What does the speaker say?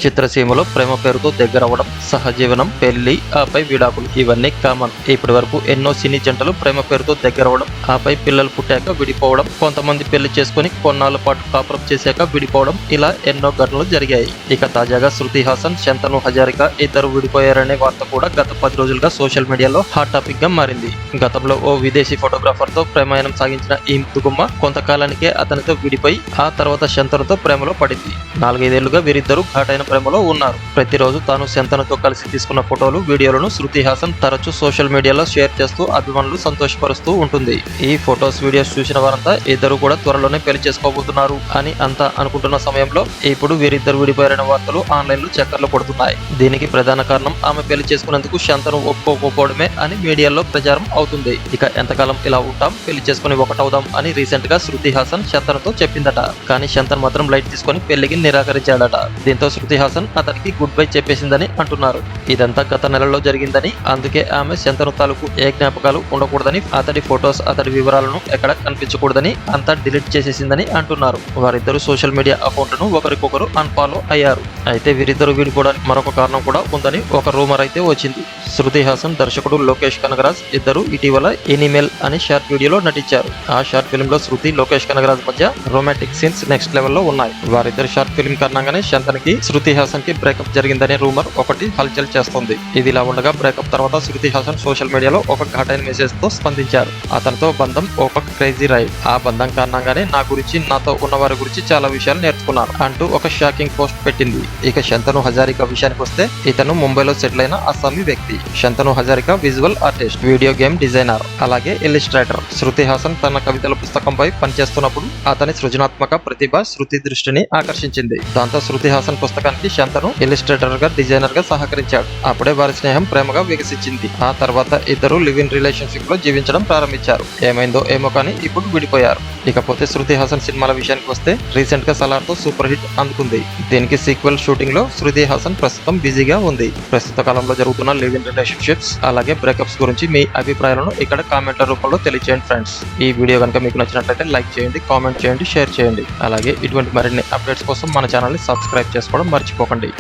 చిత్రసీమలో ప్రేమ పేరుతో దగ్గరవడం, సహజీవనం, పెళ్లి, ఆపై విడాకులు ఇవన్నీ కామన్. ఇప్పటి వరకు ఎన్నో సినీ జంటలు ప్రేమ పేరుతో దగ్గరవడం, ఆపై పిల్లలు పుట్టాక విడిపోవడం, కొంతమంది పెళ్లి చేసుకుని కొన్నాళ్ల పాటు కాపురం చేశాక విడిపోవడం, ఇలా ఎన్నో ఘటనలు జరిగాయి. ఇక తాజాగా శృతి హాసన్, శంతను హజారిక ఇద్దరు విడిపోయారనే వార్త కూడా గత 10 రోజులుగా సోషల్ మీడియాలో హాట్ టాపిక్ గా మారింది. గతంలో ఓ విదేశీ ఫోటోగ్రాఫర్ తో ప్రేమాయణం సాగించిన ఈ ముద్దుగుమ్మ కొంతకాలానికే అతనితో విడిపోయి ఆ తర్వాత శంతనుతో ప్రేమలో పడింది. 4-5 ఏళ్లుగా వీరిద్దరూ ఘాటైన ప్రేమలో ఉన్నారు. ప్రతిరోజు తాను శంతనుతో కలిసి తీసుకున్న ఫోటోలు, వీడియోలను శృతి హాసన్ తరచూ సోషల్ మీడియాలో షేర్ చేస్తూ అభిమానులు సంతోషపరుస్తూ ఉంటుంది. ఈ ఫొటోస్, వీడియోస్ చూసిన వారంతా ఇద్దరు కూడా త్వరలోనే పెళ్లి చేసుకోబోతున్నారు అని అంతా అనుకుంటున్న సమయంలో ఇప్పుడు వీరిద్దరు విడిపోయారనే వార్తలు ఆన్లైన్ లో చక్కర్లు కొడుతున్నాయి. దీనికి ప్రధాన కారణం ఆమె పెళ్లి చేసుకునేందుకు శంతను ఒప్పుకోకపోవడమే అని మీడియాలో ప్రచారం అవుతుంది. ఇక ఎంతకాలం ఇలా ఉంటాం, పెళ్లి చేసుకుని ఒకటవుదాం అని రీసెంట్ గా శృతి హాసన్ శంతనుతో చెప్పిందట. కానీ శంతన్ మాత్రం లైట్ తీసుకుని పెళ్లికి నిరాకరించాడట. దీంతో శృతి హాసన్ అతనికి గుడ్ బై చెప్పేసిందని అంటున్నారు. ఇదంతా గత నెలలో జరిగిందని, అందుకే ఆమె శంతను తాలూకు ఏ జ్ఞాపకాలు ఉండకూడదని, అతడి ఫొటోస్, అతడి వివరాలను ఎక్కడ కనిపించకూడదని అంతా డిలీట్ చేసేసిందని అంటున్నారు. వారిద్దరు సోషల్ మీడియా అకౌంట్ను ఒకరికొకరు అన్ఫాలో అయ్యారు. అయితే వీరిద్దరు విడిపోవడానికి మరొక కారణం కూడా ఉందని ఒక రూమర్ అయితే వచ్చింది. శృతి హాసన్, దర్శకుడు లోకేష్ కనగరాజ్ ఇద్దరు ఇటీవల ఎనిమేల్ అనే షార్ట్ వీడియోలో నటించారు. ఆ షార్ట్ ఫిల్మ్ లో శృతి, లోకేష్ కనగరాజ్ మధ్య రొమాంటిక్ సీన్స్ నెక్స్ట్ లెవెల్ లో ఉన్నాయి. వారిద్దరు షార్ట్ ఫిల్మ్ కారణంగానే శంతన్కి, శృతి హాసన్ కి బ్రేకప్ జరిగిందనే రూమర్ ఒకటి హల్చల్ చేస్తోంది. ఇదిలా ఉండగా బ్రేకప్ తర్వాత శృతి హాసన్ సోషల్ మీడియాలో ఒక ఘాటైన మెసేజ్ తో స్పందించారు. అతనితో బంధం ఒక క్రేజీ రైడ్. ఆ బంధం కారణంగానే నా గురించి, నాతో ఉన్న వారి గురించి చాలా విషయాలు నేర్చుకున్నాను అంటూ ఒక షాకింగ్ పోస్ట్ పెట్టింది. ఇక శంతను హజారిక విషయానికి వస్తే ఇతను ముంబైలో సెటిల్ అయిన అస్సామీ వ్యక్తి. Shantanu Hazarika visual artist, video game designer, అలాగే ఇల్లిస్ట్రేటర్. శృతి హాసన్ తన కవితల పుస్తకంపై పనిచేస్తున్నప్పుడు అతని సృజనాత్మక ప్రతిభ శృతి దృష్టిని ఆకర్షించింది. దాంతో శృతి హాసన్ పుస్తకానికి శంతను ఇల్లిస్ట్రేటర్ గా, డిజైనర్ గా సహకరించాడు. అప్పుడే వారి స్నేహం ప్రేమగా వికసించింది. ఆ తర్వాత ఇద్దరు లివ్ ఇన్ రిలేషన్షిప్ లో జీవించడం ప్రారంభించారు. ఏమైందో ఏమో కానీ ఇప్పుడు విడిపోయారు. ఇకపోతే శృతి హాసన్ సినిమాల విషయానికి వస్తే రీసెంట్ గా సలార్ తో సూపర్ హిట్ అందుకుంది. దీనికి సీక్వెల్ షూటింగ్ లో శృతి హాసన్ ప్రస్తుతం బిజీగా ఉంది. ప్రస్తుత కాలంలో జరుగుతున్న లివ్ ఇన్ రిలేషన్షిప్స్ అలాగే బ్రేకప్స్ గురించి మీ అభిప్రాయాలను ఇక్కడ కామెంట్ల రూపంలో తెలియజేయండి ఫ్రెండ్స్. ఈ వీడియో కనుక మీకు నచ్చినట్లయితే లైక్ చేయండి, కామెంట్ చేయండి, షేర్ చేయండి. అలాగే ఇటువంటి మరిన్ని అప్డేట్స్ కోసం మన ఛానల్ ని సబ్స్క్రైబ్ చేసుకోవడం మర్చిపోకండి.